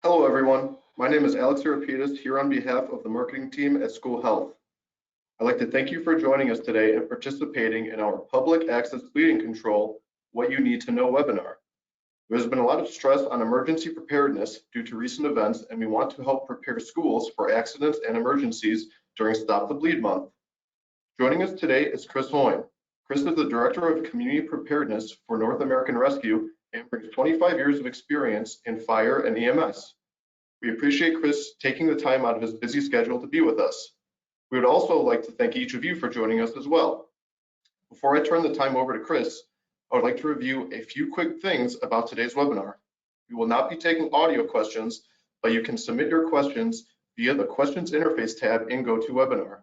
Hello, everyone. My name is Alex Arapidas here on behalf of the marketing team at School Health. I'd like to thank you for joining us today and participating in our Public Access Bleeding Control What You Need to Know webinar. There's been a lot of stress on emergency preparedness due to recent events, and we want to help prepare schools for accidents and emergencies during Stop the Bleed Month. Joining us today is Chris Hoyne. Chris is the Director of Community Preparedness for North American Rescue and brings 25 years of experience in fire and EMS. We appreciate Chris taking the time out of his busy schedule to be with us. We would also like to thank each of you for joining us as well. Before I turn the time over to Chris, I would like to review a few quick things about today's webinar. We will not be taking audio questions, but you can submit your questions via the Questions Interface tab in GoToWebinar.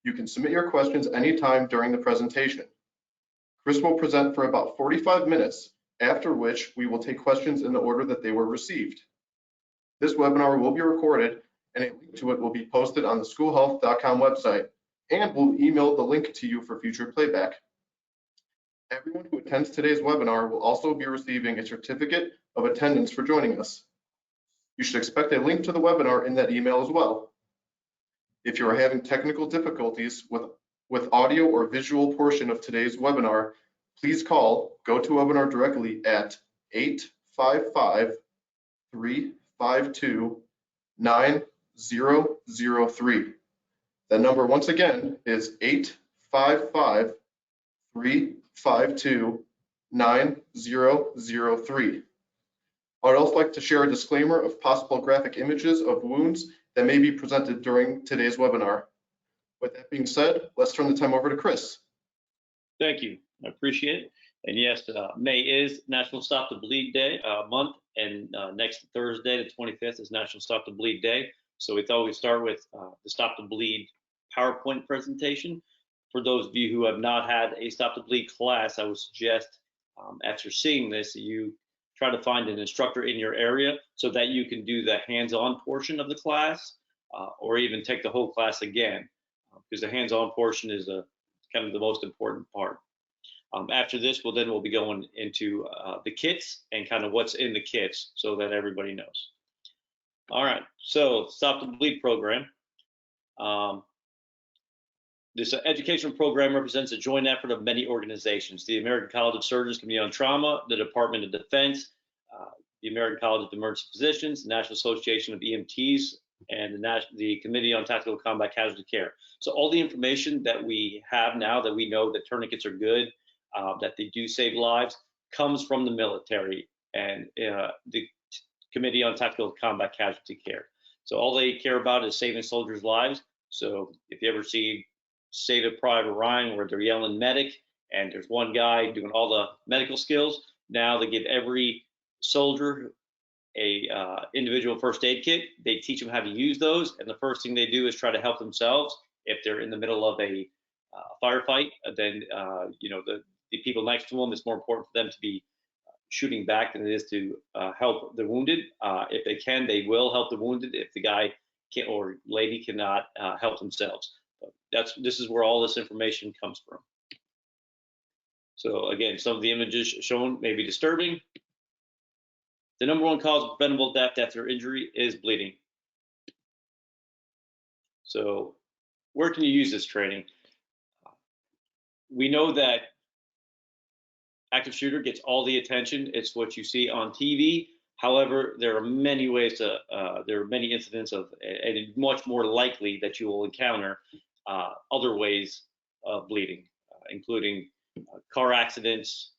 You can submit your questions anytime during the presentation. Chris will present for about 45 minutes, after which we will take questions in the order that they were received. This webinar will be recorded and a link to it will be posted on the schoolhealth.com website, and we'll email the link to you for future playback. Everyone who attends today's webinar will also be receiving a certificate of attendance for joining us. You should expect a link to the webinar in that email as well. If you are having technical difficulties with audio or visual portion of today's webinar, please call GoToWebinar directly at 855-352-9003. That number once again is 855-352-9003. I would also like to share a disclaimer of possible graphic images of wounds that may be presented during today's webinar. With that being said, let's turn the time over to Chris. Thank you. I appreciate it. And yes, May is National Stop the Bleed Day month, and next Thursday, the 25th, is National Stop the Bleed Day. So we thought we'd start with the Stop the Bleed PowerPoint presentation. For those of you who have not had a Stop the Bleed class, I would suggest after seeing this, you try to find an instructor in your area so that you can do the hands-on portion of the class, or even take the whole class again, because the hands-on portion is kind of the most important part. After this, we'll be going into the kits and kind of what's in the kits so that everybody knows. All right, so Stop the Bleed program. This educational program represents a joint effort of many organizations: the American College of Surgeons Committee on Trauma, the Department of Defense, the American College of Emergency Physicians, the National Association of EMTs, and the Committee on Tactical Combat Casualty Care. So all the information that we have now, that we know that tourniquets are good, that they do save lives, comes from the military and the Committee on Tactical Combat Casualty Care. So all they care about is saving soldiers' lives. So if you ever see Saving Private Ryan, where they're yelling medic, and there's one guy doing all the medical skills, now they give every soldier a individual first aid kit. They teach them how to use those, and the first thing they do is try to help themselves. If they're in the middle of a firefight, then the people next to them, it's more important for them to be shooting back than it is to help the wounded. If they can, they will help the wounded if the guy can or lady cannot help themselves. This is where all this information comes from. So again, some of the images shown may be disturbing. The number one cause of preventable death after injury is bleeding. So where can you use this training? We know that active shooter gets all the attention. It's what you see on TV. However, there are many ways to, there are many incidents of, and it's much more likely that you will encounter other ways of bleeding, including car accidents,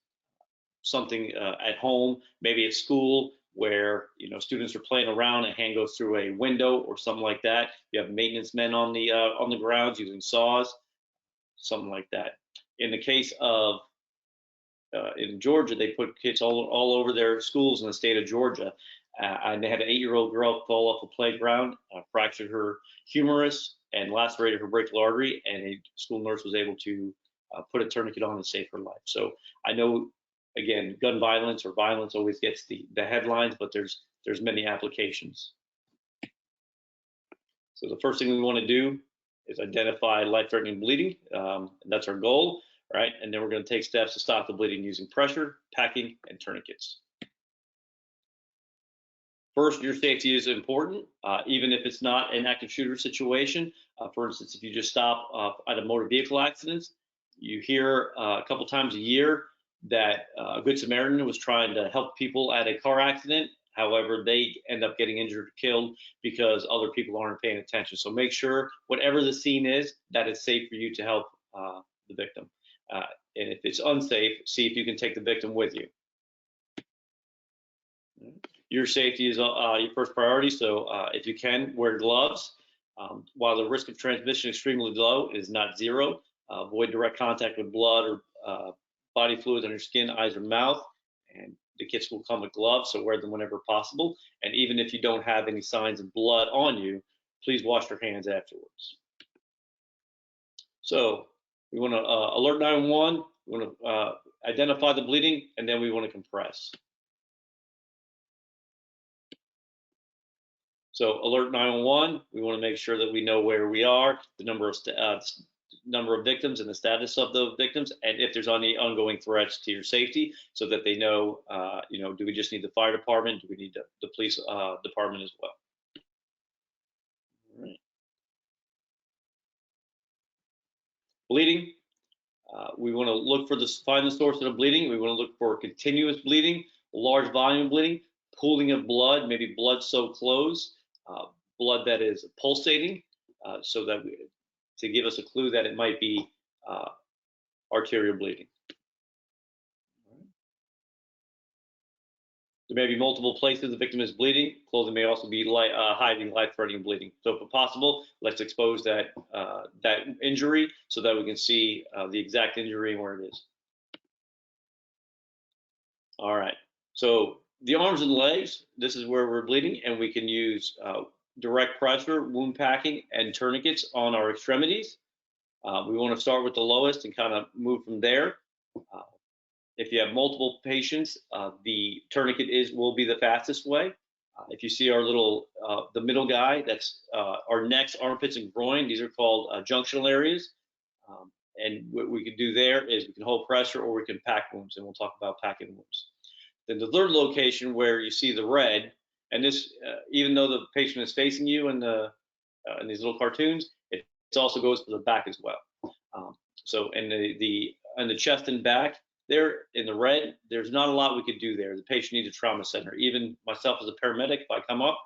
something at home, maybe at school, where students are playing around and a hand goes through a window or something like that. You have maintenance men on the grounds using saws, something like that. In the case of in Georgia, they put kits all over their schools in the state of Georgia, and they had an 8-year-old girl fall off the playground, fractured her humerus and lacerated her brachial artery, and a school nurse was able to put a tourniquet on and save her life. So I know, again, gun violence or violence always gets the headlines, but there's many applications. So the first thing we want to do is identify life-threatening bleeding. And that's our goal, right? And then we're going to take steps to stop the bleeding using pressure, packing, and tourniquets. First, your safety is important, even if it's not an active shooter situation. For instance, if you just stop at a motor vehicle accident, you hear a couple times a year that a Good Samaritan was trying to help people at a car accident. However, they end up getting injured or killed because other people aren't paying attention. So make sure, whatever the scene is, that it's safe for you to help the victim. And if it's unsafe, see if you can take the victim with you. Your safety is your first priority, so if you can, wear gloves. While the risk of transmission is extremely low, it is not zero. Avoid direct contact with blood or body fluids on your skin, eyes, or mouth. And the kits will come with gloves, so wear them whenever possible. And even if you don't have any signs of blood on you, please wash your hands afterwards. So we want to alert 911, we want to identify the bleeding, and then we want to compress. So alert 911, we want to make sure that we know where we are, the number of victims and the status of the victims, and if there's any ongoing threats to your safety, so that they know, do we just need the fire department? Do we need the police department as well? All right. Bleeding, we want to look for find the source of the bleeding. We want to look for continuous bleeding, large volume bleeding, pooling of blood, maybe blood-soaked clothes, blood that is pulsating, so that to give us a clue that it might be arterial bleeding. There may be multiple places the victim is bleeding. Clothing may also be hiding life-threatening bleeding. So if possible, let's expose that injury so that we can see the exact injury and where it is. All right. So the arms and legs, this is where we're bleeding, and we can use direct pressure, wound packing, and tourniquets on our extremities. We want to start with the lowest and kind of move from there. If you have multiple patients, the tourniquet will be the fastest way. If you see our little, the middle guy, that's our necks, armpits, and groin. These are called junctional areas. And what we can do there is we can hold pressure or we can pack wounds, and we'll talk about packing wounds. Then the third location where you see the red, and this, even though the patient is facing you in these little cartoons, it also goes to the back as well. So in the chest and back, there in the red, there's not a lot we could do there. The patient needs a trauma center. Even myself as a paramedic, if I come up,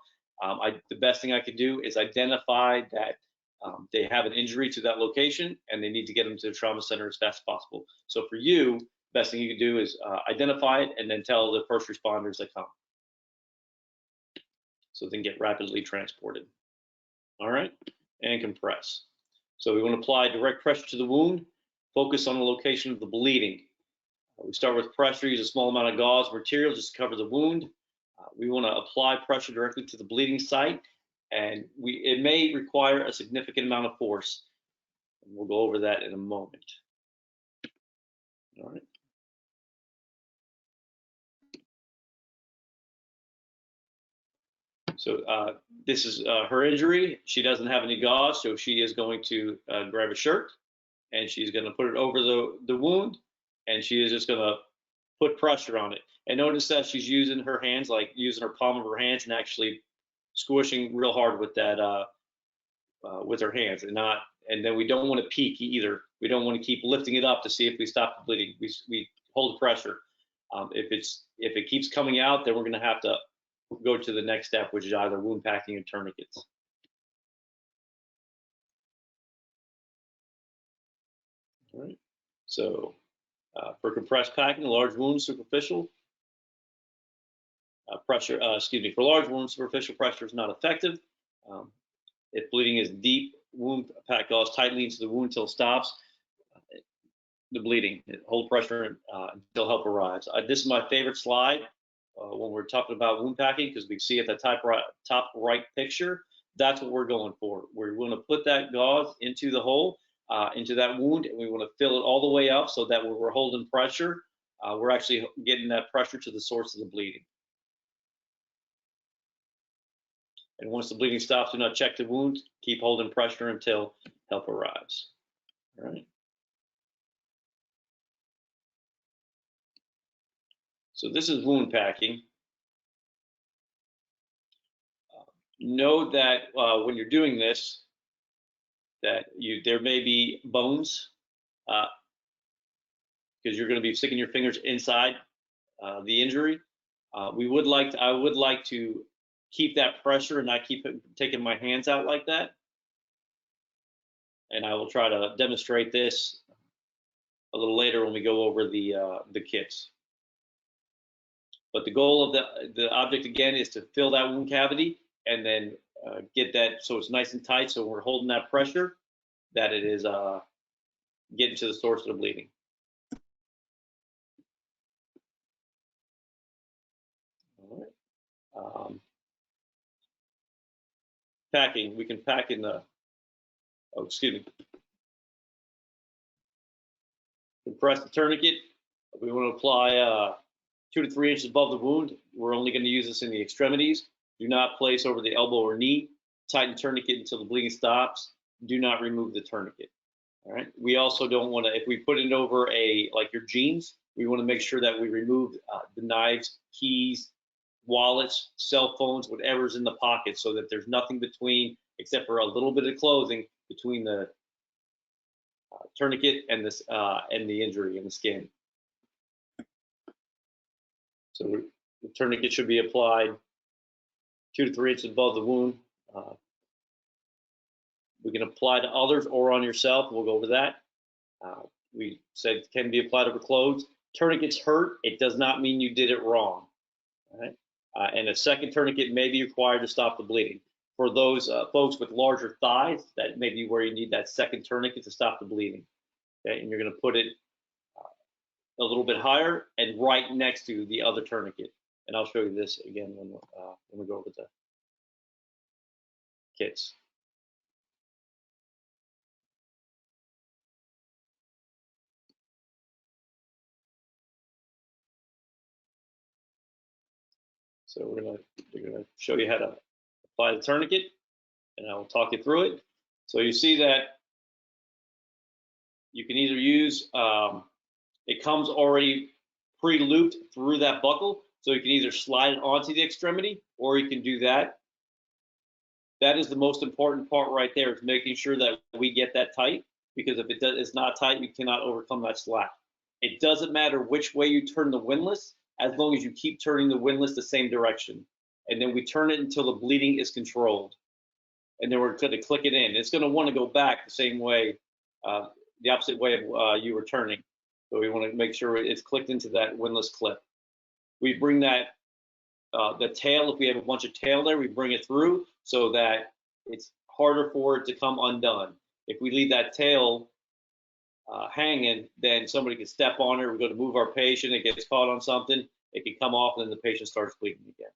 the best thing I could do is identify that they have an injury to that location and they need to get them to the trauma center as fast as possible. So for you, best thing you can do is identify it and then tell the first responders that come, so they can get rapidly transported. All right, and compress. So we want to apply direct pressure to the wound, focus on the location of the bleeding. We start with pressure, use a small amount of gauze material just to cover the wound. We want to apply pressure directly to the bleeding site, and it may require a significant amount of force. And we'll go over that in a moment. All right. So this is her injury. She doesn't have any gauze, so she is going to grab a shirt, and she's going to put it over the wound, and she is just going to put pressure on it. And notice that she's using her hands, like using her palm of her hands and actually squishing real hard with that with her hands, and then we don't want to peek either. We don't want to keep lifting it up to see if we stop the bleeding. We hold pressure. If it keeps coming out, then we're going to have to go to the next step, which is either wound packing or tourniquets. All right. So for compressed packing, large wounds, superficial pressure, for large wounds, superficial pressure is not effective. If bleeding is deep, wound pack gauze tightly into the wound until it stops the bleeding. Hold pressure until help arrives. This is my favorite slide when we're talking about wound packing, because we see at the top right picture, that's what we're going for. We're going to put that gauze into the hole, into that wound, and we want to fill it all the way up so that when we're holding pressure, we're actually getting that pressure to the source of the bleeding. And once the bleeding stops, do not check the wound. Keep holding pressure until help arrives. All right. So this is wound packing. know that when you're doing this, that there may be bones because you're going to be sticking your fingers inside the injury. I would like to keep that pressure and not keep taking my hands out like that. And I will try to demonstrate this a little later when we go over the kits. But the goal of the object again is to fill that wound cavity and then get that so it's nice and tight. So we're holding that pressure, that it is getting to the source of the bleeding. All right. Packing. We can pack in the. Oh, excuse me. Compress the tourniquet. We want to apply 2 to 3 inches above the wound. We're only going to use this in the extremities. Do not place over the elbow or knee. Tighten tourniquet until the bleeding stops. Do not remove the tourniquet. All right. We also don't want to, if we put it over like your jeans, we want to make sure that we remove the knives, keys, wallets, cell phones, whatever's in the pocket, so that there's nothing between, except for a little bit of clothing, between the tourniquet and this and the injury and the skin. So the tourniquet should be applied 2 to 3 inches above the wound. We can apply to others or on yourself. We'll go over that. We said it can be applied over clothes. Tourniquets hurt. It does not mean you did it wrong. All right? And a second tourniquet may be required to stop the bleeding. For those folks with larger thighs, that may be where you need that second tourniquet to stop the bleeding. Okay, and you're going to put it a little bit higher and right next to the other tourniquet. And I'll show you this again when we go over the kits. So we're gonna show you how to apply the tourniquet, and I will talk you through it. So you see that you can either use it comes already pre-looped through that buckle, so you can either slide it onto the extremity or you can do that. That is the most important part right there, is making sure that we get that tight, because if it's not tight, you cannot overcome that slack. It doesn't matter which way you turn the windlass, as long as you keep turning the windlass the same direction. And then we turn it until the bleeding is controlled. And then we're going to click it in. It's going to want to go back the same way, the opposite way of you were turning. So we want to make sure it's clicked into that windlass clip. We bring that, the tail, if we have a bunch of tail there, we bring it through so that it's harder for it to come undone. If we leave that tail hanging, then somebody can step on it. We're going to move our patient. It gets caught on something. It can come off, and then the patient starts bleeding again.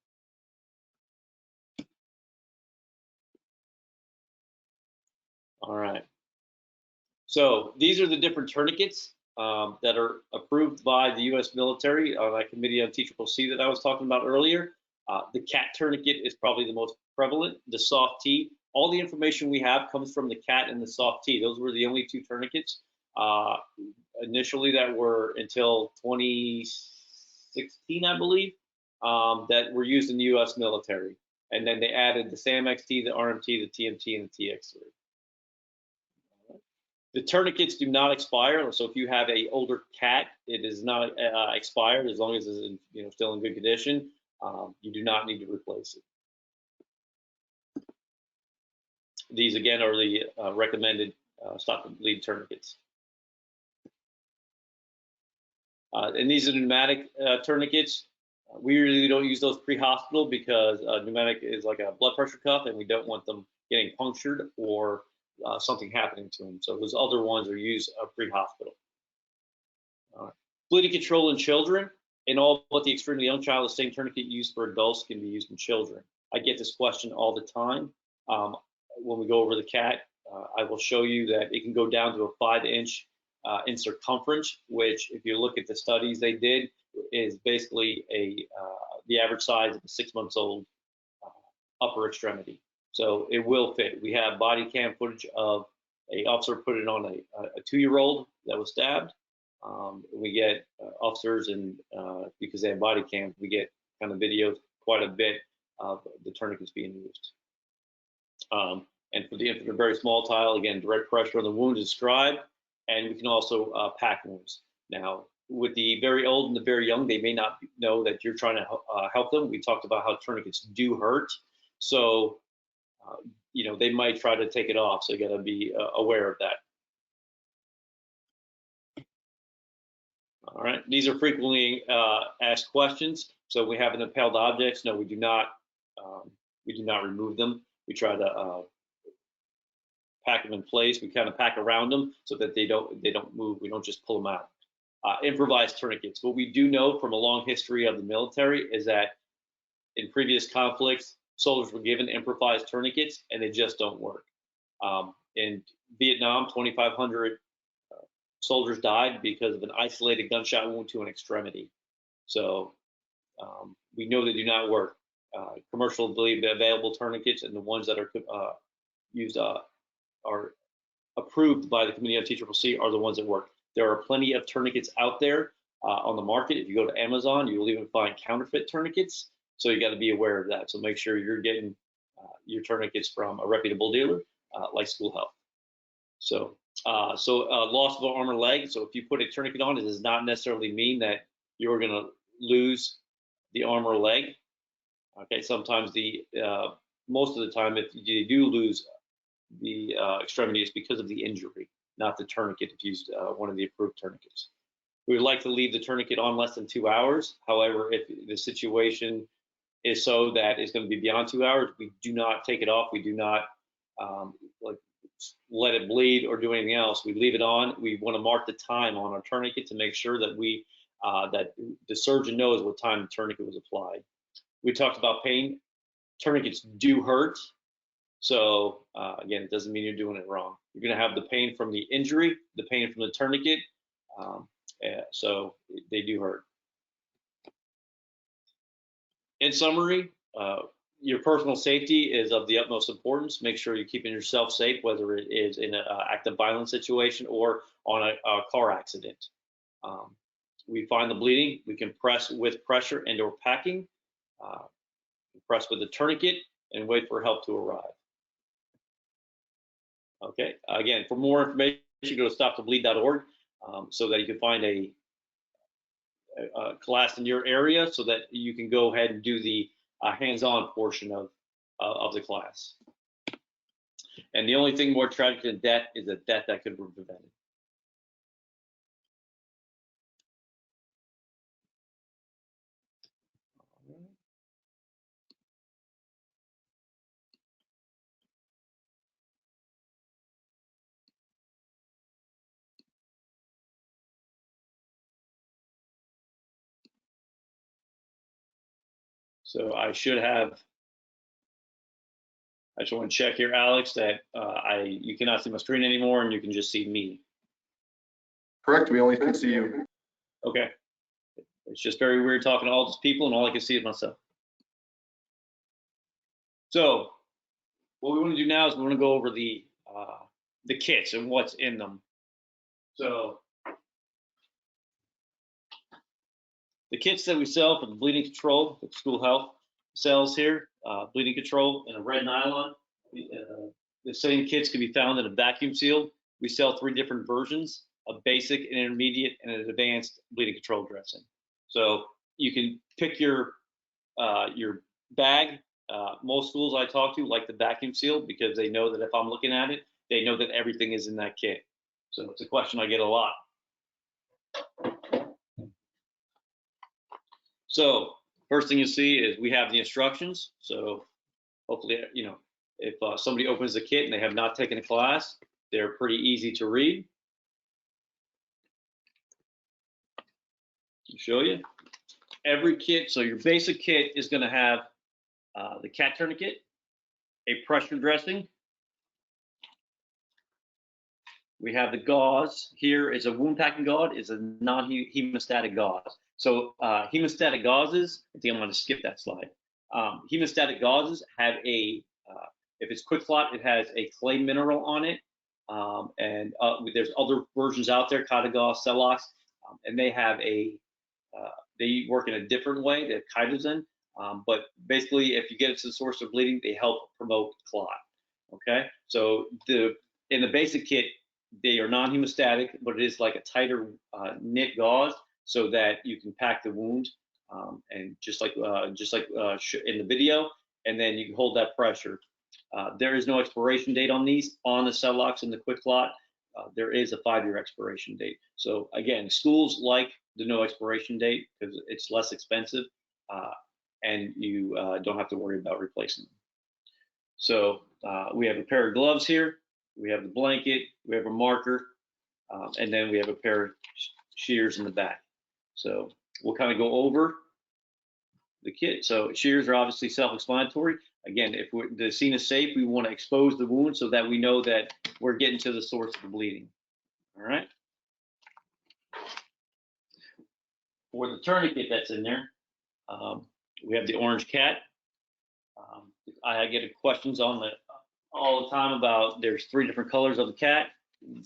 All right. So these are the different tourniquets that are approved by the U.S. military on that committee on TCCC that I was talking about earlier. The CAT tourniquet is probably the most prevalent. The soft T. All the information we have comes from the CAT and the soft T. Those were the only two tourniquets initially that were until 2016, I believe, that were used in the U.S. military. And then they added the SAM-XT, the RMT, the TMT, and the TX3. The tourniquets do not expire. So if you have an older CAT, it is not expired as long as it's still in good condition. You do not need to replace it. These again are the recommended stop the bleed tourniquets. And these are pneumatic tourniquets. We really don't use those pre-hospital because pneumatic is like a blood pressure cuff, and we don't want them getting punctured or something happening to them. So those other ones are used pre-hospital. Bleeding control in children, and all but the extremely young child, the same tourniquet used for adults can be used in children. I get this question all the time. When we go over the CAT, I will show you that it can go down to a 5-inch in circumference, which if you look at the studies they did, is basically the average size of a 6-month-old upper extremity. So it will fit. We have body cam footage of an officer put it on a 2-year-old that was stabbed. We get officers, and because they have body cam, we get kind of videos quite a bit of the tourniquets being used. And for the infant or very small tile, again, direct pressure on the wound is described, and we can also pack wounds. Now, with the very old and the very young, they may not know that you're trying to help them. We talked about how tourniquets do hurt, so they might try to take it off. So you got to be aware of that. All right, these are frequently asked questions. So we have impaled objects. No, we do not. We do not remove them. We try to pack them in place. We kind of pack around them so that they don't move. We don't just pull them out. Improvised tourniquets. What we do know from a long history of the military is that in previous conflicts, soldiers were given improvised tourniquets and they just don't work. In Vietnam, 2,500 soldiers died because of an isolated gunshot wound to an extremity. So we know they do not work. Commercially available tourniquets and the ones that are used are approved by the Committee on TCCC are the ones that work. There are plenty of tourniquets out there on the market. If you go to Amazon, you will even find counterfeit tourniquets. So you got to be aware of that. So make sure you're getting your tourniquets from a reputable dealer like School Health. So loss of an arm or leg. So if you put a tourniquet on, it does not necessarily mean that you're going to lose the arm or leg. Okay, sometimes most of the time, if you do lose the extremity, it's because of the injury, not the tourniquet if used one of the approved tourniquets. We would like to leave the tourniquet on less than 2 hours. However, if the situation is so that it's going to be beyond 2 hours, we do not take it off. We do not let it bleed or do anything else. We leave it on. We want to mark the time on our tourniquet to make sure that that the surgeon knows what time the tourniquet was applied. We talked about pain. Tourniquets do hurt. So again, it doesn't mean you're doing it wrong. You're going to have the pain from the injury, the pain from the tourniquet. So they do hurt. In summary, your personal safety is of the utmost importance. Make sure you're keeping yourself safe, whether it is in an active violence situation or on a car accident. We find the bleeding. We can press with pressure and or packing. Press with a tourniquet and wait for help to arrive. Okay, again, for more information, go to stopthebleed.org so that you can find a class in your area so that you can go ahead and do the hands-on portion of the class. And the only thing more tragic than death is a death that could be prevented. So I just want to check here, Alex, that you cannot see my screen anymore and you can just see me. Correct, we only can see you. Okay. It's just very weird talking to all these people and all I can see is myself. So what we want to do now is we want to go over the kits and what's in them. So the kits that we sell for the bleeding control that School Health sells here, bleeding control in a red nylon. The same kits can be found in a vacuum seal. We sell 3 different versions: a basic, an intermediate, and an advanced bleeding control dressing. So you can pick your bag. Most schools I talk to like the vacuum seal because they know that if I'm looking at it, they know that everything is in that kit. So it's a question I get a lot. So first thing you see is we have the instructions. So hopefully, if somebody opens the kit and they have not taken a class, they're pretty easy to read. I'll show you. Every kit, so your basic kit is going to have the cat tourniquet, a pressure dressing. We have the gauze. Here is a wound packing gauze. It's a non-hemostatic gauze. So hemostatic gauzes, I think I'm going to skip that slide. Hemostatic gauzes have if it's quick clot, it has a clay mineral on it. And there's other versions out there, Catagauze, Celox, and they have they work in a different way. They have chitosan, but basically, if you get it to the source of bleeding, they help promote clot. Okay, so in the basic kit, they are non-hemostatic, but it is like a tighter knit gauze so that you can pack the wound, and just like in the video, and then you can hold that pressure. There is no expiration date on these. On the cell locks in the quick lot, there is a 5-year expiration date. So again, schools like the no expiration date because it's less expensive, and you don't have to worry about replacing them. So we have a pair of gloves here, we have the blanket, we have a marker, and then we have a pair of shears in the back. So we'll kind of go over the kit. So shears are obviously self-explanatory. Again, if the scene is safe, we want to expose the wound so that we know that we're getting to the source of the bleeding. All right. For the tourniquet that's in there, we have the orange cat. I get questions on all the time about there's 3 different colors of the cat.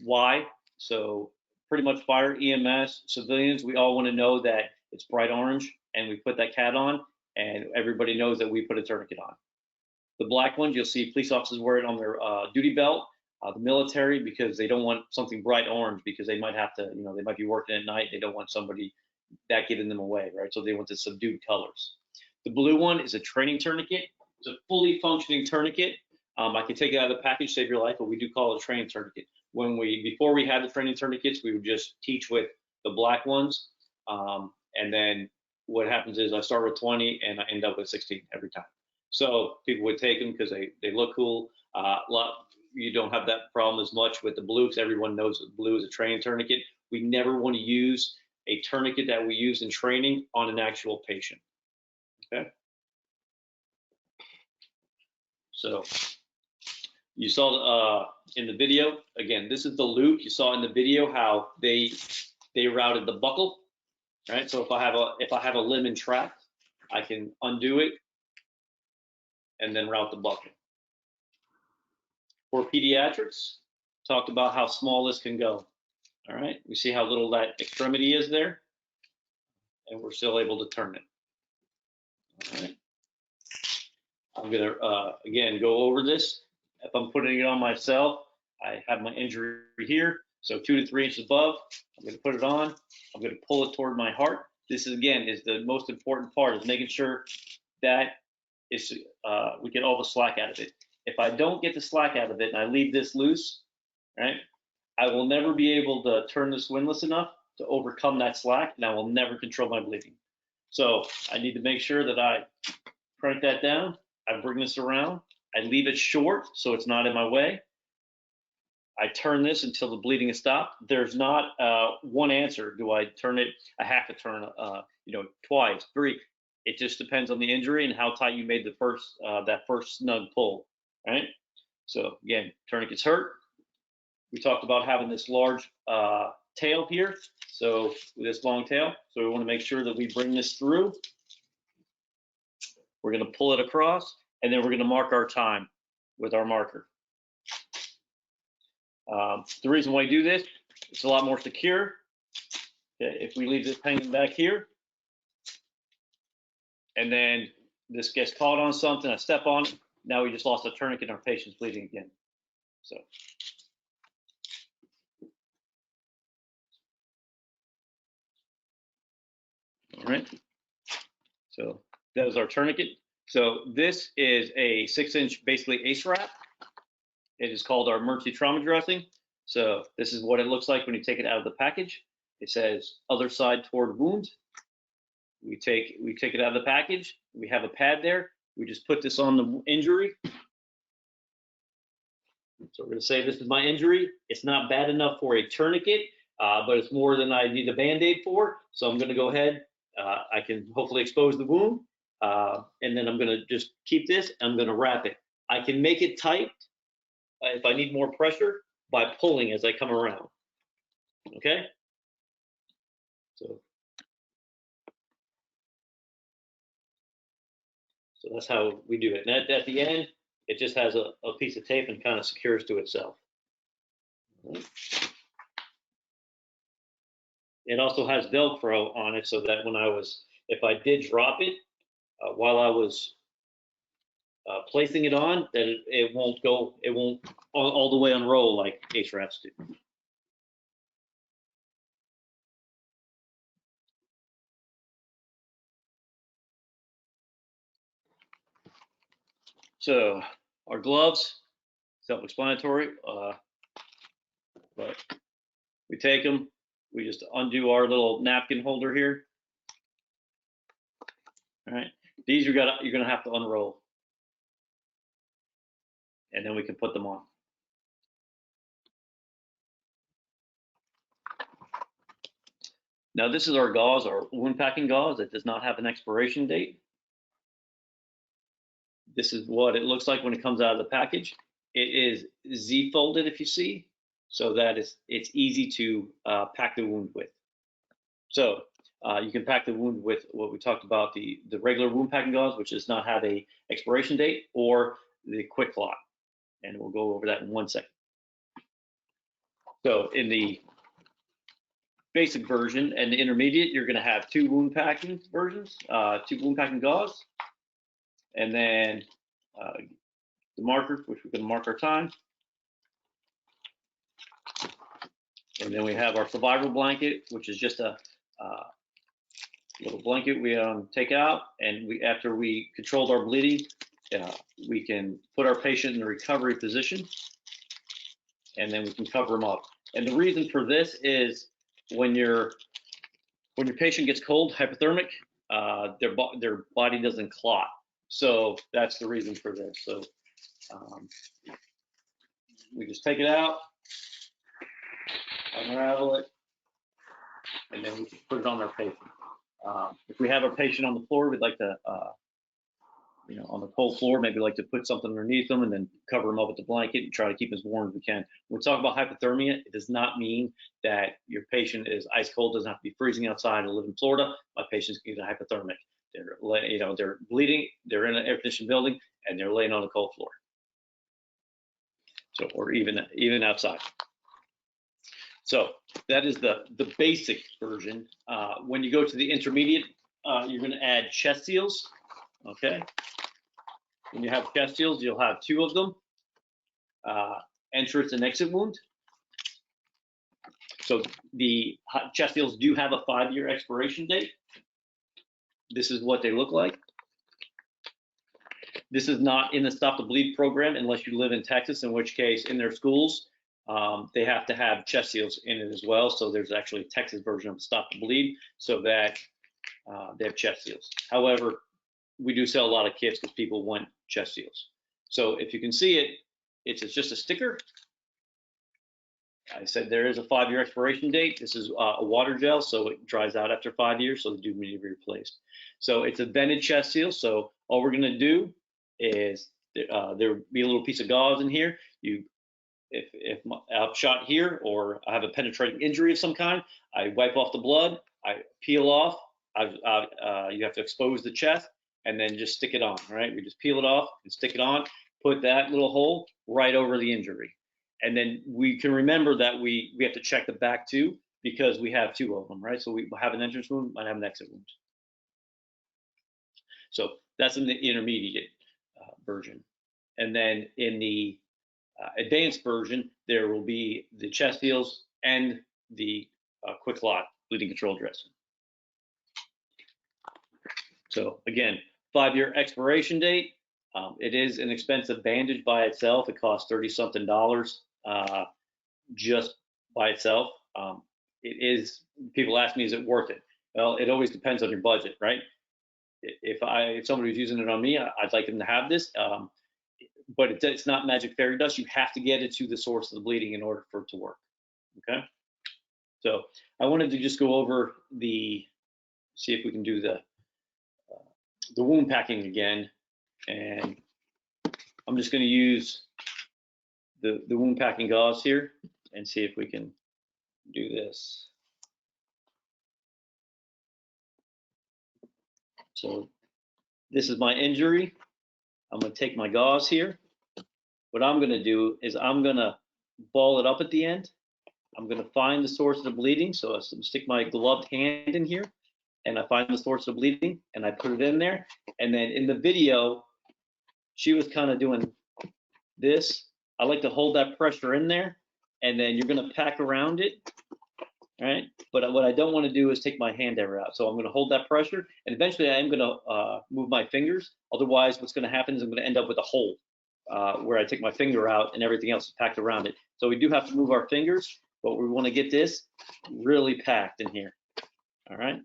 Why? So pretty much fire, EMS, civilians, we all want to know that it's bright orange, and we put that cat on, and everybody knows that we put a tourniquet on. The black ones, you'll see police officers wear it on their duty belt. The military, because they don't want something bright orange, because they might have to, they might be working at night. They don't want somebody that giving them away, right? So they want the subdued colors. The blue one is a training tourniquet. It's a fully functioning tourniquet. I can take it out of the package, save your life, but we do call it a training tourniquet. Before we had the training tourniquets, we would just teach with the black ones. And then what happens is I start with 20 and I end up with 16 every time. So people would take them because they look cool. You don't have that problem as much with the blue because everyone knows that blue is a training tourniquet. We never want to use a tourniquet that we use in training on an actual patient. Okay. So you saw in the video, again, this is the loop. You saw in the video how they routed the buckle, right? So if I have a limb entrapped, I can undo it and then route the buckle. For pediatrics, talked about how small this can go. All right, we see how little that extremity is there, and we're still able to turn it. All right, I'm gonna again go over this. If I'm putting it on myself, I have my injury here, so 2 to 3 inches above. I'm gonna put it on. I'm gonna pull it toward my heart. This is the most important part, is making sure that we get all the slack out of it. If I don't get the slack out of it and I leave this loose, right, I will never be able to turn this windlass enough to overcome that slack, and I will never control my bleeding. So I need to make sure that I crank that down. I bring this around. I leave it short so it's not in my way. I turn this until the bleeding is stopped. There's not one answer. Do I turn it a half a turn, twice, 3? It just depends on the injury and how tight you made that first snug pull, right? So again, tourniquets hurt. We talked about having this large tail here, so with this long tail. So we want to make sure that we bring this through. We're going to pull it across, and then we're going to mark our time with our marker. The reason why I do this, it's a lot more secure. Okay, if we leave this hanging back here, and then this gets caught on something, I step on it, now we just lost a tourniquet and our patient's bleeding again. So. All right, so that is our tourniquet. So this is a 6-inch, basically ACE wrap. It is called our emergency trauma dressing. So this is what it looks like when you take it out of the package. It says other side toward wound. We take it out of the package. We have a pad there. We just put this on the injury. So we're going to say this is my injury. It's not bad enough for a tourniquet, but it's more than I need a Band-Aid for. So I'm going to go ahead. I can hopefully expose the wound, and then I'm going to just keep this. I'm going to wrap it. I can make it tight if I need more pressure by pulling as I come around. Okay. So that's how we do it. And at the end, it just has a piece of tape and kind of secures to itself. It also has Velcro on it so that if I did drop it while I was placing it on, that it won't go, it won't all the way unroll like HRFs do. So our gloves, self-explanatory, but we take them, we just undo our little napkin holder here. All right, these you're gonna have to unroll, and then we can put them on. Now this is our gauze, our wound packing gauze that does not have an expiration date. This is what it looks like when it comes out of the package. It is Z folded, if you see, so that it's easy to pack the wound with. So you can pack the wound with what we talked about, the regular wound packing gauze, which does not have a expiration date, or the quick clot. And we'll go over that in 1 second. So in the basic version and the intermediate, you're going to have 2 wound packing versions, 2 wound packing gauze, and then the marker, which we can mark our time. And then we have our survival blanket, which is just a little blanket we take out, and after we controlled our bleeding, we can put our patient in a recovery position, and then we can cover them up. And the reason for this is when your patient gets cold, hypothermic, their body doesn't clot. So that's the reason for this. So we just take it out, unravel it, and then we can put it on our patient. If we have a patient on the floor, we'd like to, on the cold floor, maybe like to put something underneath them and then cover them up with the blanket and try to keep as warm as we can. When we talk about hypothermia, it does not mean that your patient is ice cold, doesn't have to be freezing outside and live in Florida. My patients can get hypothermic. They're bleeding, they're in an air conditioned building, and they're laying on the cold floor. So, or even outside. So that is the basic version. When you go to the intermediate, you're going to add chest seals. Okay. When you have chest seals, you'll have 2 of them, entrance and exit wound. So the chest seals do have a 5-year expiration date. This is what they look like. This is not in the Stop the Bleed program unless you live in Texas, in which case in their schools, they have to have chest seals in it as well. So there's actually a Texas version of Stop the Bleed so that they have chest seals. However, we do sell a lot of kits because people want chest seals. So if you can see it, it's just a sticker. I said there is a 5-year expiration date. This is a water gel, so it dries out after 5 years, so they do need to be replaced. So it's a vented chest seal. So all we're going to do is there'll be a little piece of gauze in here. If I'm shot here or I have a penetrating injury of some kind, I wipe off the blood, I peel off. You have to expose the chest and then just stick it on. Right? We just peel it off and stick it on. Put that little hole right over the injury. And then we can remember that we have to check the back too, because we have 2 of them, right? So we have an entrance wound, might have an exit wound. So that's in the intermediate version. And then in the advanced version, there will be the chest seals and the quick clot bleeding control dressing. So again, 5-year expiration date. It is an expensive bandage by itself. It costs $30-something just by itself. It is. People ask me, is it worth it? Well, it always depends on your budget, right? If somebody was using it on me, I'd like them to have this. But it's not magic fairy dust. You have to get it to the source of the bleeding in order for it to work. Okay. So I wanted to just go over see if we can do the wound packing again. And I'm just going to use the wound packing gauze here and see if we can do this. So this is my injury. I'm going to take my gauze here. What I'm going to do is I'm going to ball it up at the end. I'm going to find the source of the bleeding. So I stick my gloved hand in here and I find the source of bleeding and I put it in there. And then in the video, she was kind of doing this. I like to hold that pressure in there, and then you're going to pack around it, right? But what I don't want to do is take my hand ever out. So I'm going to hold that pressure, and eventually I am going to move my fingers. Otherwise, what's going to happen is I'm going to end up with a hole where I take my finger out and everything else is packed around it. So we do have to move our fingers, but we want to get this really packed in here. All right.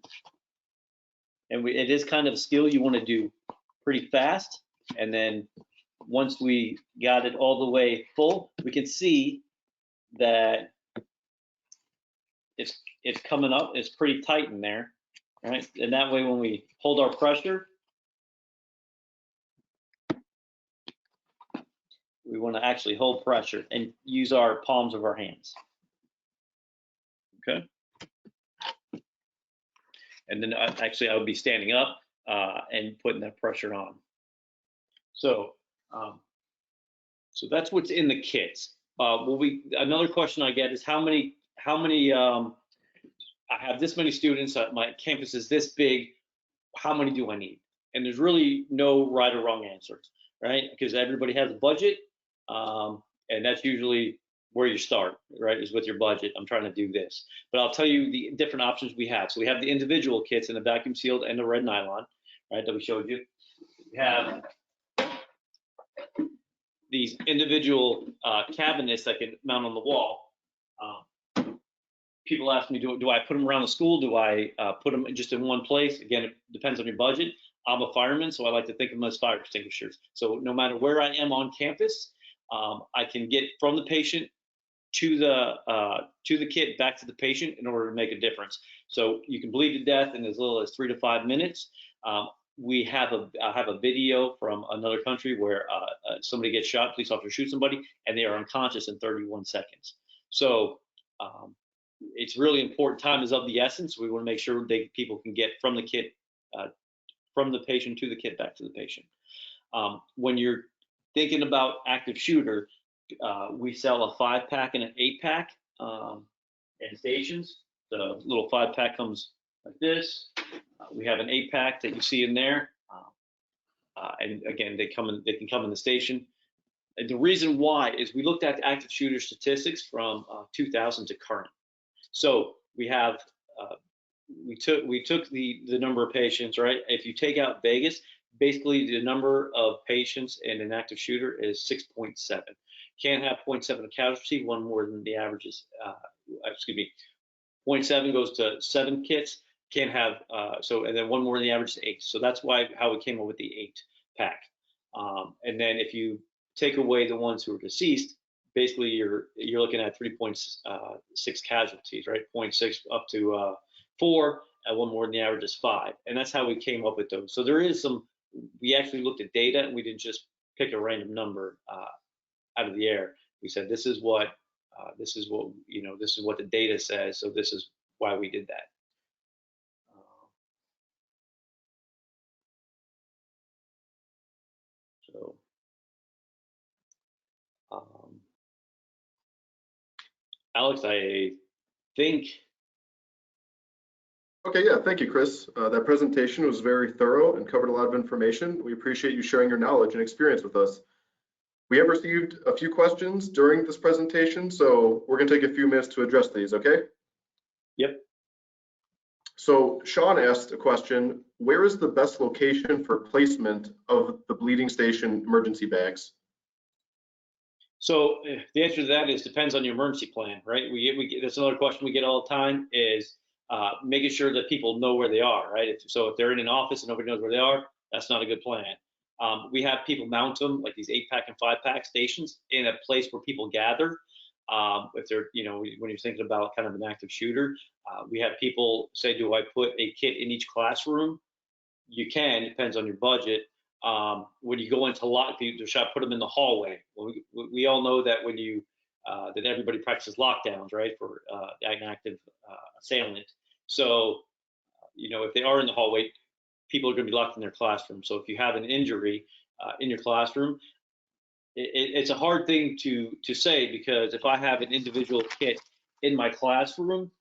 And it is kind of a skill you want to do pretty fast. And then once we got it all the way full, we can see that it's coming up. It's pretty tight in there, right? And that way, when we hold our pressure, we want to actually hold pressure and use our palms of our hands. Okay. And then actually I would be standing up and putting that pressure on. So, so that's what's in the kits. Another question I get is how many I have this many students, my campus is this big, how many do I need? And there's really no right or wrong answers, right? Because everybody has a budget, and that's usually where you start, right, is with your budget. I'm trying to do this. But I'll tell you the different options we have. So we have the individual kits in the vacuum sealed and the red nylon, right, that we showed you. We have these individual cabinets that can mount on the wall. People ask me, do I put them around the school? Do I put them just in one place? Again, it depends on your budget. I'm a fireman, so I like to think of them as fire extinguishers. So no matter where I am on campus, I can get from the patient to the kit back to the patient in order to make a difference. So you can bleed to death in as little as 3 to 5 minutes. I have a video from another country where somebody gets shot, police officer shoots somebody, and they are unconscious in 31 seconds. So it's really important. Time is of the essence. We want to make sure people can get from the kit, from the patient to the kit back to the patient. When you're thinking about active shooter, we sell a 5-pack and an 8-pack in stations. The little 5-pack comes like this. We have an 8-pack that you see in there, and again, they can come in the station. And the reason why is we looked at active shooter statistics from 2000 to current. So we have we took the number of patients, right? If you take out Vegas, basically the number of patients in an active shooter is 6.7. Can't have 0.7 of casualty, one more than the averages. Excuse me, 0.7 goes to 7 kits. Can't have and then one more than the average is 8. So that's how we came up with the 8-pack. And then if you take away the ones who are deceased, basically you're looking at 3.6 casualties, right? 0.6 up to 4, and one more than the average is 5. And that's how we came up with those. So there is we actually looked at data, and we didn't just pick a random number out of the air. We said this is what the data says, so this is why we did that. So Alex, I think. Okay, yeah, thank you, Chris. That presentation was very thorough and covered a lot of information. We appreciate you sharing your knowledge and experience with us. We have received a few questions during this presentation, so we're going to take a few minutes to address these, okay? Yep. So Sean asked a question, where is the best location for placement of the bleeding station emergency bags? So the answer to that is depends on your emergency plan, right? That's another question we get all the time is making sure that people know where they are, right? If they're in an office and nobody knows where they are, that's not a good plan. We have people mount them, like these 8-pack and 5-pack stations, in a place where people gather. If they're, when you're thinking about kind of an active shooter, we have people say, do I put a kit in each classroom? You can, depends on your budget. When you go into should I put them in the hallway? Well, we all know that when that everybody practices lockdowns, right, for an active assailant. So, if they are in the hallway, people are going to be locked in their classroom. So if you have an injury in your classroom, it's a hard thing to say, because if I have an individual kit in my classroom,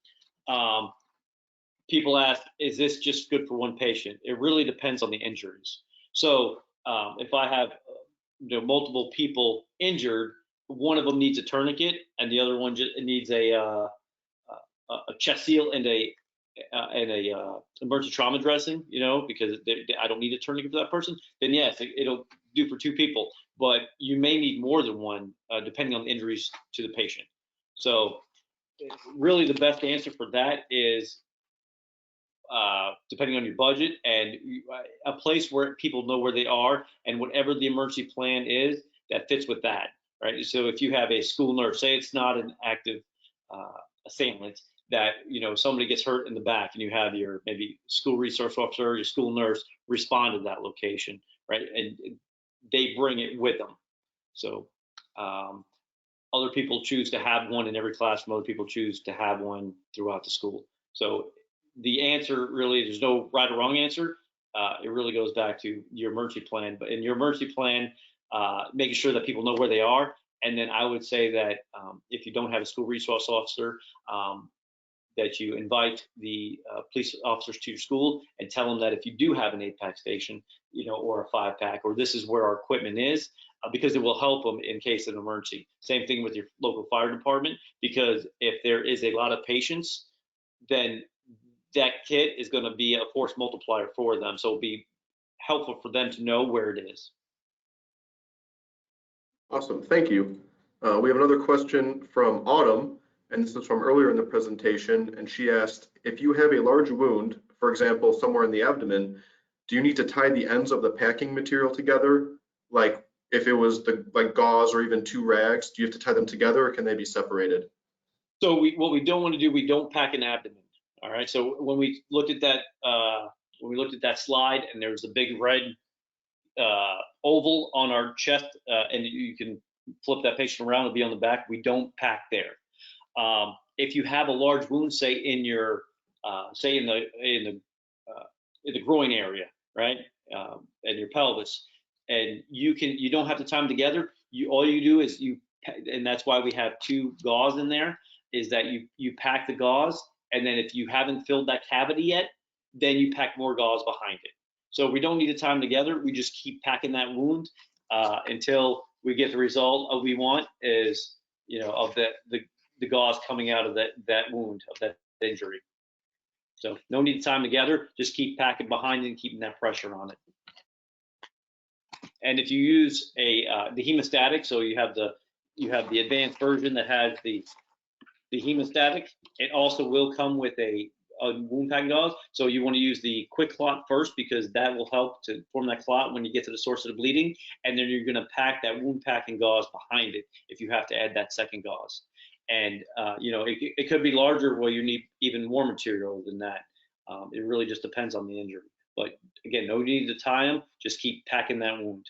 people ask, is this just good for one patient? It really depends on the injuries. So if I have multiple people injured, one of them needs a tourniquet and the other one just needs a chest seal and a emergency trauma dressing, because I don't need a tourniquet for that person, then yes, it'll do for two people. But you may need more than one, depending on the injuries to the patient. So really the best answer for that is depending on your budget and a place where people know where they are, and whatever the emergency plan is that fits with that, right? So if you have a school nurse, say it's not an active assailant, that somebody gets hurt in the back, and you have your maybe school resource officer, your school nurse respond to that location, right? And they bring it with them. So other people choose to have one in every classroom. Other people choose to have one throughout the school. So the answer really, there's no right or wrong answer. It really goes back to your emergency plan. But in your emergency plan, making sure that people know where they are. And then I would say that if you don't have a school resource officer, that you invite the police officers to your school and tell them that if you do have an 8-pack station, or a 5-pack, or this is where our equipment is, because it will help them in case of an emergency. Same thing with your local fire department, because if there is a lot of patients, then that kit is going to be a force multiplier for them. So it'll be helpful for them to know where it is. Awesome, thank you. We have another question from Autumn, and this is from earlier in the presentation, and she asked, if you have a large wound, for example, somewhere in the abdomen, do you need to tie the ends of the packing material together? Like if it was like gauze or even 2 rags, do you have to tie them together, or can they be separated? So what we don't want to do, we don't pack an abdomen. All right. So when we looked at that, slide, and there's a big red oval on our chest, and you can flip that patient around, it'll be on the back. We don't pack there. If you have a large wound, say in your, say in the groin area, right, and your pelvis, and you don't have to tie them together. All you do is and that's why we have 2 gauze in there, is that you pack the gauze, and then if you haven't filled that cavity yet, then you pack more gauze behind it. So we don't need to tie them together. We just keep packing that wound until we get the result we want, is of the gauze coming out of that wound, of that injury. So no need to tie them together. Just keep packing behind it and keeping that pressure on it. And if you use the hemostatic, so you have the advanced version that has the hemostatic, it also will come with a wound packing gauze. So you want to use the quick clot first, because that will help to form that clot when you get to the source of the bleeding. And then you're going to pack that wound packing gauze behind it if you have to add that second gauze. And it could be larger where you need even more material than that. It really just depends on the injury. But again, no need to tie them. Just keep packing that wound.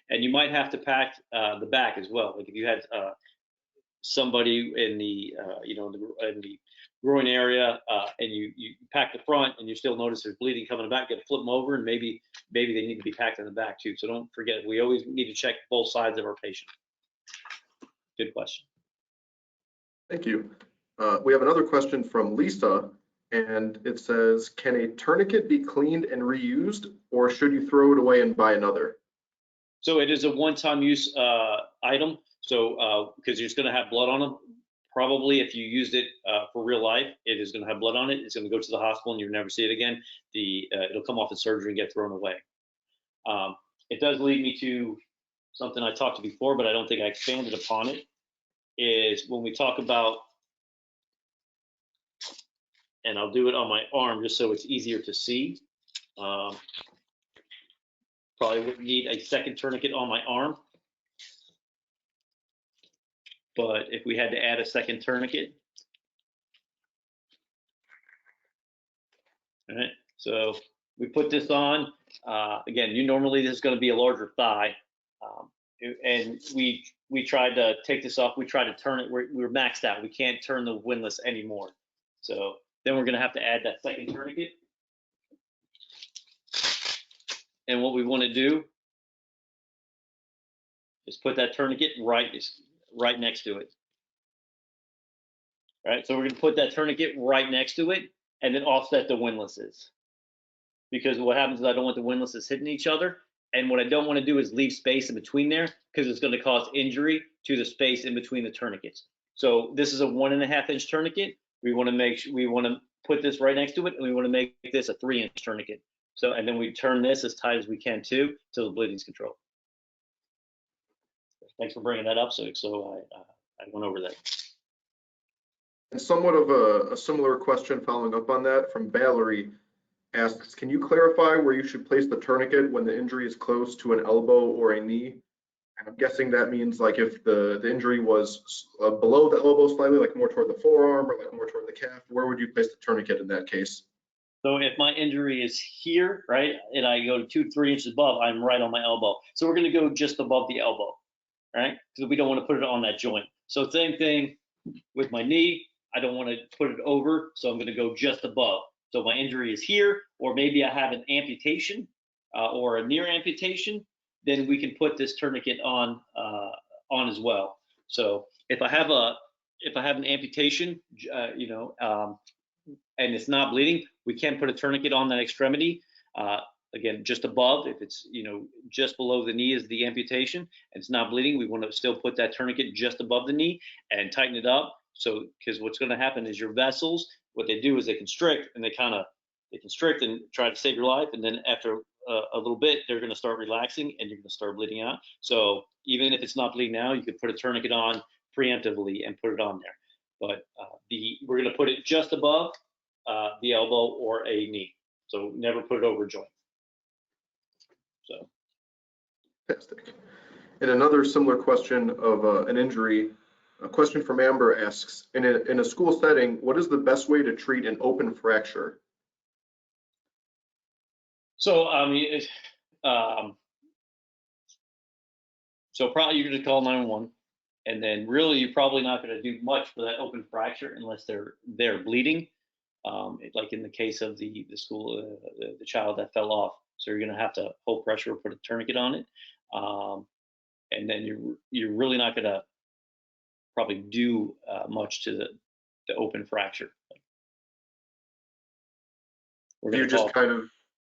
And you might have to pack the back as well. Like if you had somebody in the in the groin area, and you pack the front, and you still notice there's bleeding coming back, you got to flip them over, and maybe they need to be packed in the back too. So don't forget, we always need to check both sides of our patient. Good question. Thank you. We have another question from Lisa, and it says, can a tourniquet be cleaned and reused, or should you throw it away and buy another? So it is a one-time use item. So because you're just going to have blood on them, probably if you used it for real life, it is going to have blood on it. It's going to go to the hospital and you'll never see it again. It'll come off the surgery and get thrown away. It does lead me to something I talked to before, but I don't think I expanded upon it, is when we talk about, and I'll do it on my arm just so it's easier to see. Probably wouldn't need a second tourniquet on my arm. But if we had to add a second tourniquet, all right, so we put this on. Again, normally this is going to be a larger thigh, and we tried to take this off. We tried to turn it. We're maxed out. We can't turn the windlass anymore. So then we're going to have to add that second tourniquet. And what we want to do is put that tourniquet right next to it. All right, so we're going to put that tourniquet right next to it, and then offset the windlasses. Because what happens is I don't want the windlasses hitting each other, And what I don't want to do is leave space in between there, because it's going to cause injury to the space in between the tourniquets. So this is a 1.5-inch tourniquet. We want to put this right next to it, and we want to make this a 3-inch tourniquet. So, and then we turn this as tight as we can too, till the bleeding's controlled. Thanks for bringing that up. So I went over that. And somewhat of a similar question following up on that from Valerie asks, can you clarify where you should place the tourniquet when the injury is close to an elbow or a knee? And I'm guessing that means like if the injury was below the elbow slightly, like more toward the forearm or like more toward the calf, where would you place the tourniquet in that case? So if my injury is here, right, and I go 2-3 inches above, I'm right on my elbow. So we're going to go just above the elbow, right? Because we don't want to put it on that joint. So same thing with my knee. I don't want to put it over, so I'm going to go just above. So my injury is here, or maybe I have an amputation or a near amputation, then we can put this tourniquet on as well. So if I have an amputation, and it's not bleeding, we can put a tourniquet on that extremity. Again, just above. If it's just below the knee is the amputation and it's not bleeding, we want to still put that tourniquet just above the knee and tighten it up. So, because what's going to happen is your vessels, what they do is they constrict and they constrict and try to save your life, and then after a little bit, they're going to start relaxing and you're going to start bleeding out. So even if it's not bleeding now, you could put a tourniquet on preemptively and put it on there. But we're going to put it just above the elbow or a knee. So never put it over a joint. So. Fantastic. And another similar question of an injury, a question from Amber asks, in a school setting, what is the best way to treat an open fracture? So, so probably you're going to call 911, and then really you're probably not going to do much for that open fracture unless they're bleeding. Like in the case of the school, the child that fell off. So you're going to have to hold pressure, put a tourniquet on it, and then you're really not going to probably do much to the open fracture.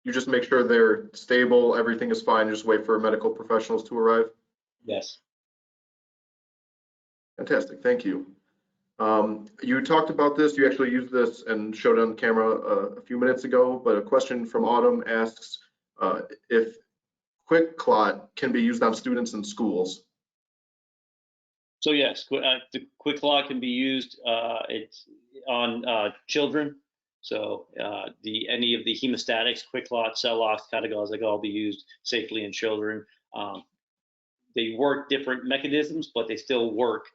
You just make sure they're stable, everything is fine, just wait for medical professionals to arrive? Yes. Fantastic, thank you. You talked about this, you actually used this and showed it on camera a few minutes ago, but a question from Autumn asks if quick clot can be used on students in schools. So yes, the quick clot can be used it's on children. So any of the hemostatics, quick clot, cell locks, catagons, they can all be used safely in children. They work different mechanisms, but they still work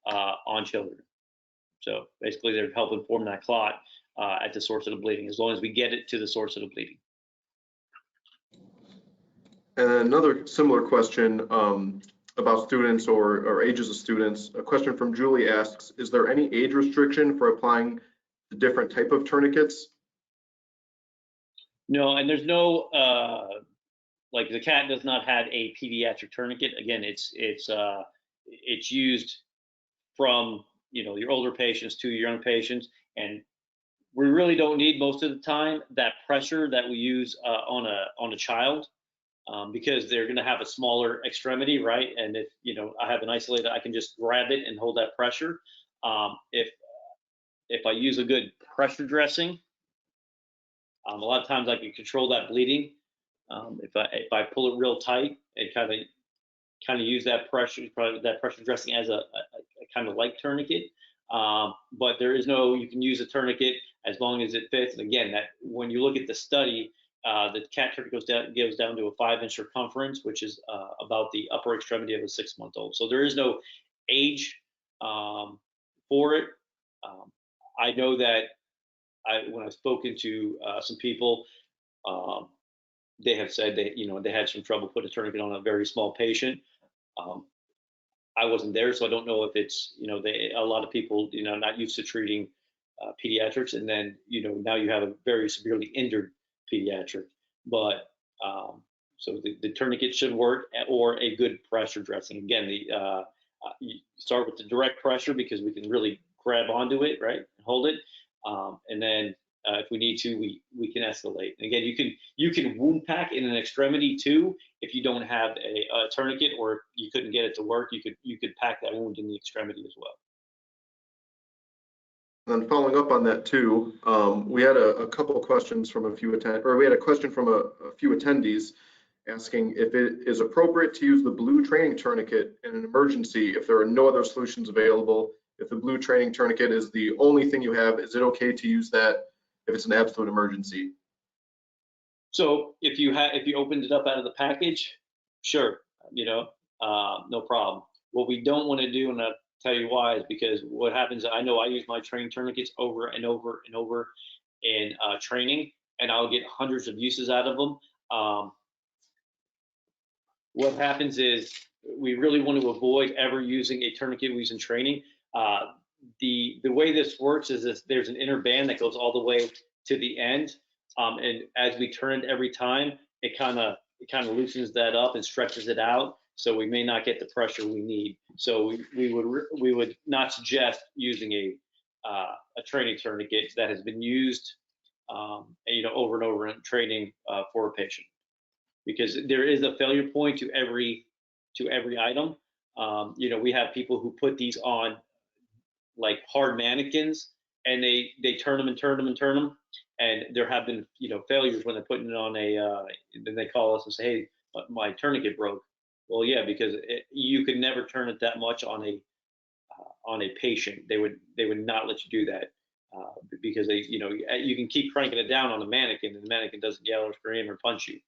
on children. So basically, they're helping form that clot at the source of the bleeding, as long as we get it to the source of the bleeding. And another similar question about students or ages of students. A question from Julie asks, is there any age restriction for applying the different type of tourniquets? No, and there's no, like the CAT does not have a pediatric tourniquet. Again, it's used from your older patients to your young patients, and we really don't need most of the time that pressure that we use on a child, because they're going to have a smaller extremity, right? And if I have an isolator, I can just grab it and hold that pressure. If I use a good pressure dressing, a lot of times I can control that bleeding. If I pull it real tight and kind of use that pressure dressing as a kind of light tourniquet. But there is no, you can use a tourniquet as long as it fits. And again, that when you look at the study, the CAT tourniquet goes down to a 5-inch circumference, which is about the upper extremity of a 6-month-old. So there is no age for it. I know that when I've spoken to some people, they have said that they had some trouble putting a tourniquet on a very small patient. I wasn't there, so I don't know if it's a lot of people not used to treating pediatrics, and then now you have a very severely injured pediatric. But so the tourniquet should work, or a good pressure dressing. Again, you start with the direct pressure because we can really grab onto it, right, and hold it, and then If we need to, we can escalate. And again, you can wound pack in an extremity too. If you don't have a tourniquet or you couldn't get it to work, you could pack that wound in the extremity as well. And then following up on that too, we had a couple of questions from we had a question from a few attendees asking if it is appropriate to use the blue training tourniquet in an emergency if there are no other solutions available. If the blue training tourniquet is the only thing you have, is it okay to use that if it's an absolute emergency? So if you opened it up out of the package, sure, no problem. What we don't want to do, and I'll tell you why, is because what happens, I know I use my training tourniquets over and over and over in training, and I'll get hundreds of uses out of them. What happens is we really want to avoid ever using a tourniquet we use in training. The way this works is there's an inner band that goes all the way to the end, and as we turn it every time, it kind of loosens that up and stretches it out, so we may not get the pressure we need. So we would not suggest using a training tourniquet that has been used over and over in training for a patient, because there is a failure point to every item. We have people who put these on like hard mannequins, and they turn them and turn them and turn them, and there have been failures when they're putting it on then they call us and say, hey, my tourniquet broke. Well, yeah, because you could never turn it that much on a patient. They would not let you do that, because you can keep cranking it down on a mannequin, and the mannequin doesn't yell or scream or punch you.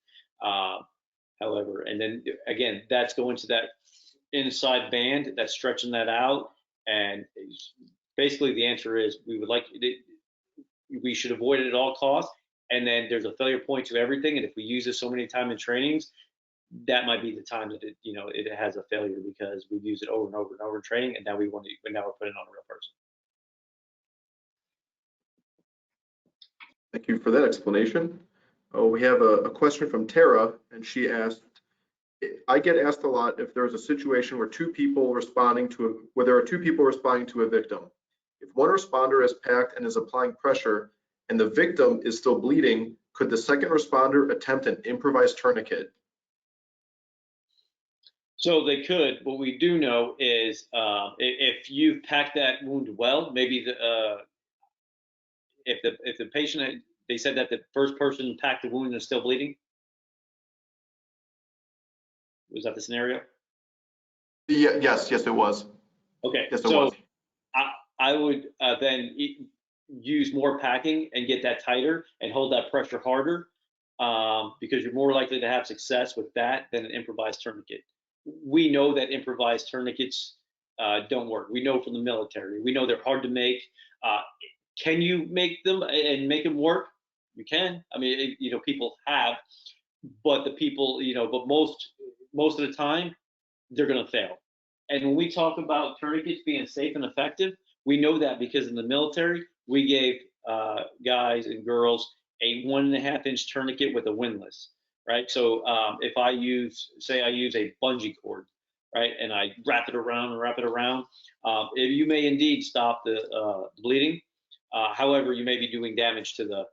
However, and then again, that's going to that inside band that's stretching that out, and basically the answer is we should avoid it at all costs. And then there's a failure point to everything, and if we use this so many times in trainings, that might be the time that it has a failure, because we've used it over and over and over in training, and now we're putting it on a real person. Thank you for that explanation. We have a question from Tara, and she asked, I get asked a lot if there's a situation where there are two people responding to a victim. If one responder is packed and is applying pressure and the victim is still bleeding, could the second responder attempt an improvised tourniquet? So they could. What we do know is if you've packed that wound well, maybe if the patient, they said that the first person packed the wound and is still bleeding. Was that the scenario? Yeah, yes, it was. Okay, yes, it was. I would then use more packing and get that tighter and hold that pressure harder, because you're more likely to have success with that than an improvised tourniquet. We know that improvised tourniquets don't work. We know from the military. We know they're hard to make. Can you make them and make them work? You can. I mean, people have, but but most of the time, they're going to fail. And when we talk about tourniquets being safe and effective, we know that because in the military, we gave guys and girls a 1.5-inch tourniquet with a windlass, right? So if I use a bungee cord, right, and I wrap it around, you may indeed stop the bleeding. However, you may be doing damage to the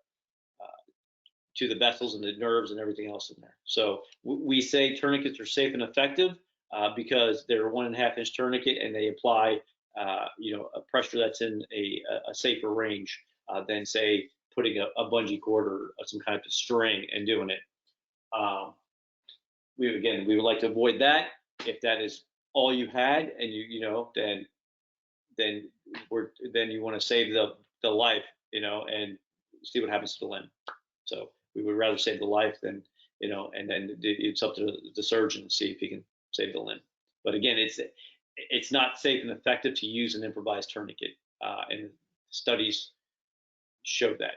vessels and the nerves and everything else in there. So we say tourniquets are safe and effective because they're a 1.5-inch tourniquet, and they apply a pressure that's in a safer range than, say, putting a bungee cord or some kind of string and doing it. We would like to avoid that. If that is all you had, and then you want to save the life, and see what happens to the limb. So we would rather save the life than, and then it's up to the surgeon to see if he can save the limb. But again, it's not safe and effective to use an improvised tourniquet, and studies show that.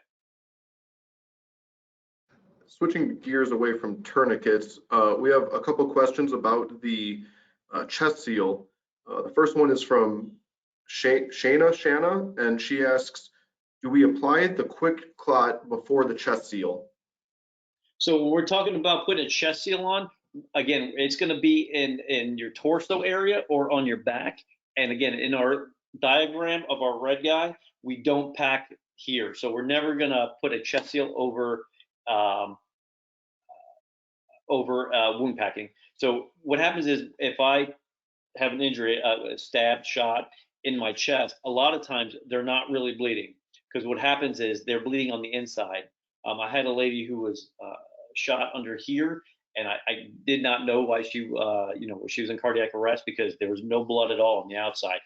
Switching gears away from tourniquets, we have a couple questions about the chest seal. The first one is from Shana, and she asks, do we apply the quick clot before the chest seal? So when we're talking about putting a chest seal on, again, it's going to be in your torso area or on your back. And again, in our diagram of our red guy, we don't pack here. So we're never gonna put a chest seal over wound packing. So what happens is if I have an injury, a stab, shot in my chest, a lot of times they're not really bleeding, because what happens is they're bleeding on the inside. I had a lady who was shot under here, and I did not know why she was in cardiac arrest, because there was no blood at all on the outside.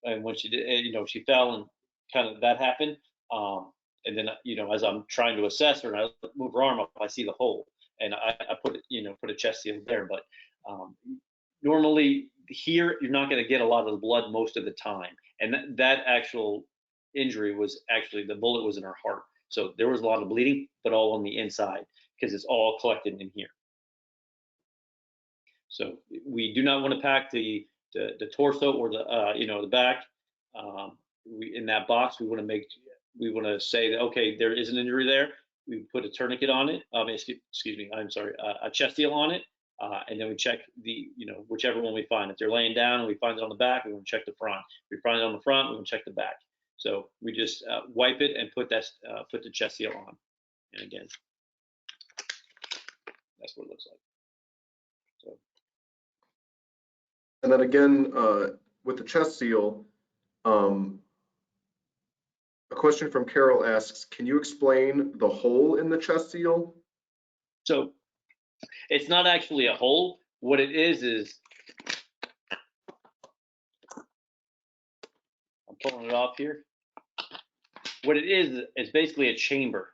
And when she did, she fell and kind of that happened. And then, as I'm trying to assess her and I move her arm up, I see the hole, and I put a chest seal there. But normally here, you're not going to get a lot of the blood most of the time. And that actual injury was actually, the bullet was in her heart. So there was a lot of bleeding, but all on the inside, because it's all collected in here. So we do not want to pack the torso or the back. In that box, we want to say that, okay, there is an injury there. We put a tourniquet on it. Excuse me, I'm sorry, a chest seal on it. And then we check whichever one we find. If they're laying down and we find it on the back, we want to check the front. If we find it on the front, we want to check the back. So we just wipe it and put the chest seal on. And again, that's what it looks like. So. And then again, with the chest seal, a question from Carol asks, can you explain the hole in the chest seal? So it's not actually a hole. What it is I'm pulling it off here. What it is basically a chamber,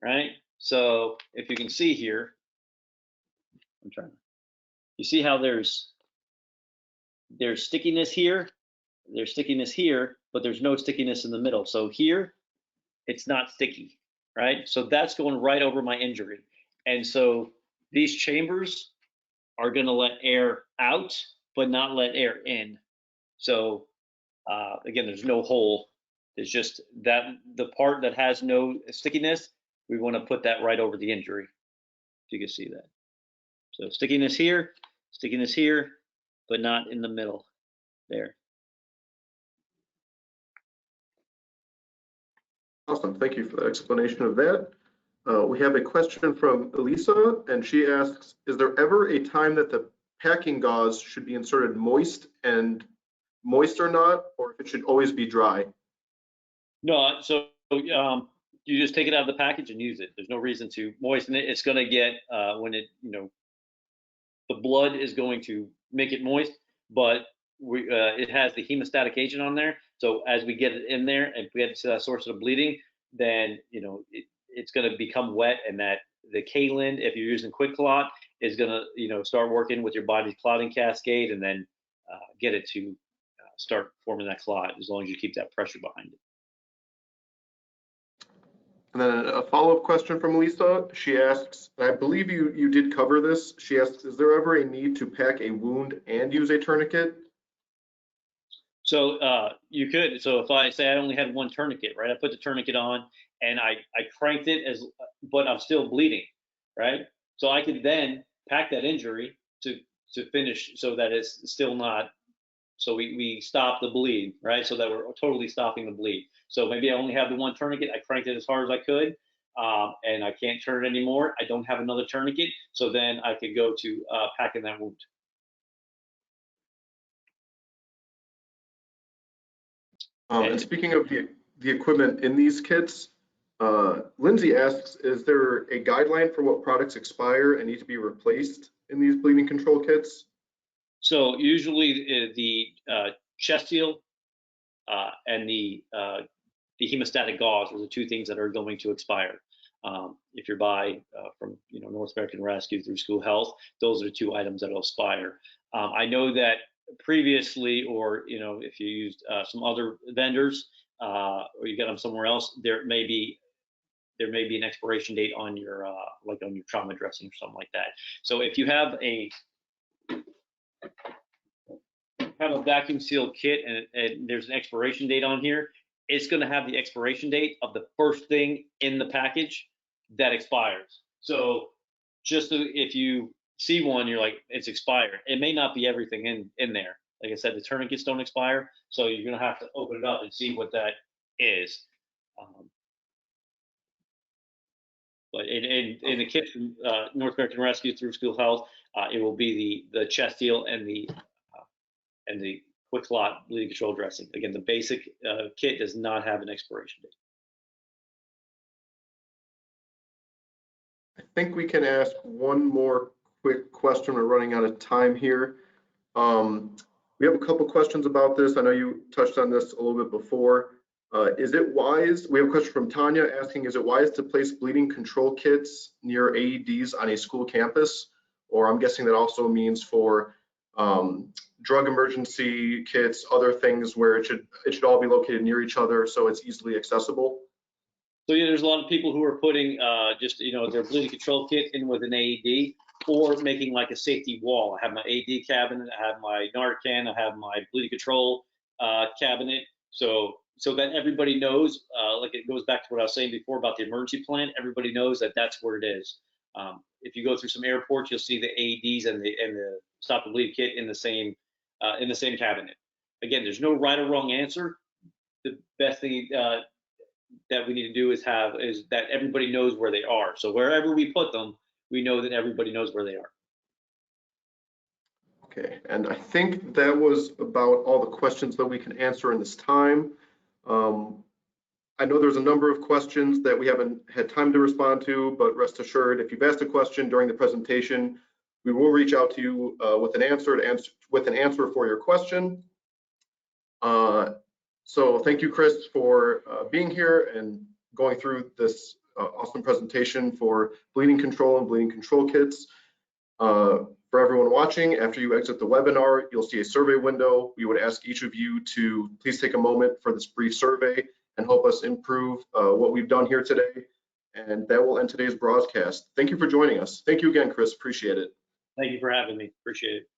right? So if you can see here, you see how there's stickiness here, but there's no stickiness in the middle. So here, it's not sticky, right? So that's going right over my injury. And so these chambers are going to let air out, but not let air in. So again, there's no hole. There's just the part that has no stickiness, we want to put that right over the injury, if you can see that. So stickiness here, but not in the middle there. Awesome, thank you for the explanation of that. We have a question from Elisa, and she asks, is there ever a time that the packing gauze should be inserted moist or not, or if it should always be dry? No, so you just take it out of the package and use it. There's no reason to moisten it. It's going to get, when it, the blood is going to make it moist, but it has the hemostatic agent on there. So as we get it in there and we get to that source of bleeding, then, it's going to become wet, and that the kaolin, if you're using quick clot, is going to, start working with your body's clotting cascade, and then get it to start forming that clot, as long as you keep that pressure behind it. And then a follow-up question from Lisa. She asks, and I believe you did cover this. She asks, is there ever a need to pack a wound and use a tourniquet? So you could. So if I say I only had one tourniquet, right? I put the tourniquet on and I cranked it but I'm still bleeding, right? So I could then pack that injury to finish, so that it's still not. So we stop the bleed, right? So that we're totally stopping the bleed. So maybe I only have the one tourniquet. I cranked it as hard as I could, and I can't turn it anymore. I don't have another tourniquet. So then I could go to packing that wound. And speaking of the equipment in these kits, Lindsay asks, is there a guideline for what products expire and need to be replaced in these bleeding control kits? So usually the chest seal and the hemostatic gauze are the two things that are going to expire. If you're by from North American Rescue through School Health, those are the two items that will expire. I know that previously, or if you used some other vendors, or you get them somewhere else, there may be an expiration date on your like on your trauma dressing or something like that. So if you have a vacuum sealed kit and there's an expiration date on here, it's going to have the expiration date of the first thing in the package that expires. So just if you see one, you're like, it's expired. It may not be everything in there. Like I said, the tourniquets don't expire, so you're going to have to open it up and see what that is. But in the kit from North American Rescue through School Health, it will be the chest seal and the quick clot bleeding control dressing. Again, the basic kit does not have an expiration date. I think we can ask one more quick question. We're running out of time here. We have a couple questions about this. I know you touched on this a little bit before. Is it wise? We have a question from Tanya asking, is it wise to place bleeding control kits near AEDs on a school campus? Or I'm guessing that also means for drug emergency kits, other things where it should all be located near each other so it's easily accessible. So yeah, there's a lot of people who are putting just their bleeding control kit in with an AED, or making like a safety wall. I have my AED cabinet, I have my Narcan, I have my bleeding control cabinet. So that everybody knows, like it goes back to what I was saying before about the emergency plan. Everybody knows that that's where it is. If you go through some airports, you'll see the AEDs and the stop and bleed kit in the same cabinet. Again, there's no right or wrong answer. The best thing that we need to do is that everybody knows where they are. So wherever we put them, we know that everybody knows where they are. Okay, and I think that was about all the questions that we can answer in this time. I know there's a number of questions that we haven't had time to respond to, but rest assured, if you've asked a question during the presentation, we will reach out to you with an answer for your question. So thank you, Chris, for being here and going through this awesome presentation for bleeding control and bleeding control kits. For everyone watching, after you exit the webinar, you'll see a survey window. We would ask each of you to please take a moment for this brief survey and help us improve what we've done here today. And that will end today's broadcast. Thank you for joining us. Thank you again, Chris. Appreciate it. Thank you for having me. Appreciate it.